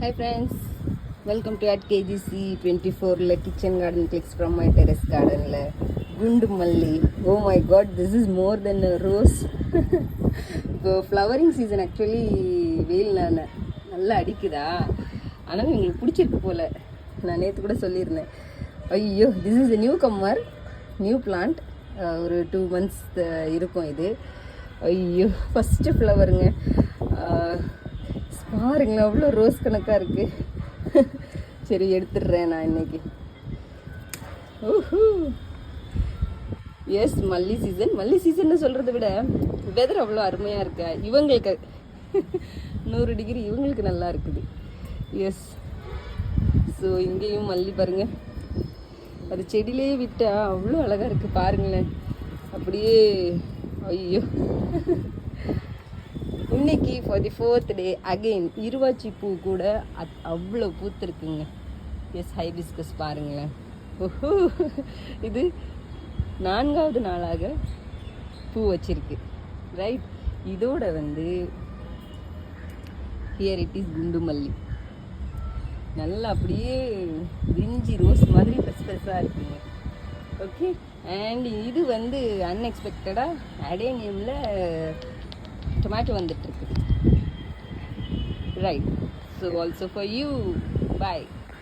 Hi friends, welcome to at KGC 24 kitchen garden clicks from my terrace garden la gundu malli. Oh my god, this is more than a rose. இப்போ flowering season actually வெயில் நல்லா அடிக்குதா, ஆனால் எங்களுக்கு பிடிச்சிருக்கு போல். நான் நேற்று கூட சொல்லியிருந்தேன். ஐயோ, this is new comer, new plant. ஒரு 2 months இருக்கும் இது. ஐயோ, ஃபஸ்ட்டு ஃப்ளவருங்க. பாருங்களேன், அவ்வளோ ரோஸ் கணக்காக இருக்குது. சரி, எடுத்துடுறேன் நான் இன்னைக்கு. ஓஹோ, எஸ், மல்லி சீசன். மல்லி சீசன்னு சொல்கிறத விட வெதர் அவ்வளோ அருமையாக இருக்கா. இவங்களுக்கு 100 டிகிரி, இவங்களுக்கு நல்லா இருக்குது. எஸ், ஸோ இங்கேயும் மல்லி பாருங்கள், அது செடியிலே விட்டால் அவ்வளோ அழகாக இருக்குது. பாருங்களேன், அப்படியே. ஐயோ, இன்னைக்கு for the 4th day again இருவாச்சி பூ கூட அவ்வளோ பூத்துருக்குங்க. எஸ், ஹைபிஸ்கஸ் பாருங்களேன். ஓஹோ, இது 4வது நாளாக பூ வச்சிருக்கு. ரைட், இதோட ஹியர் இட் இஸ் குண்டு மல்லி. நல்லா அப்படியே விரிஞ்சி ரோஸ் மாதிரி பெருசாக இருக்குங்க. ஓகே, அண்ட் இது அன்எக்ஸ்பெக்டடாக அடேனியமில் tomato வந்துட்டு இருக்கு. Right, so also for you. Bye.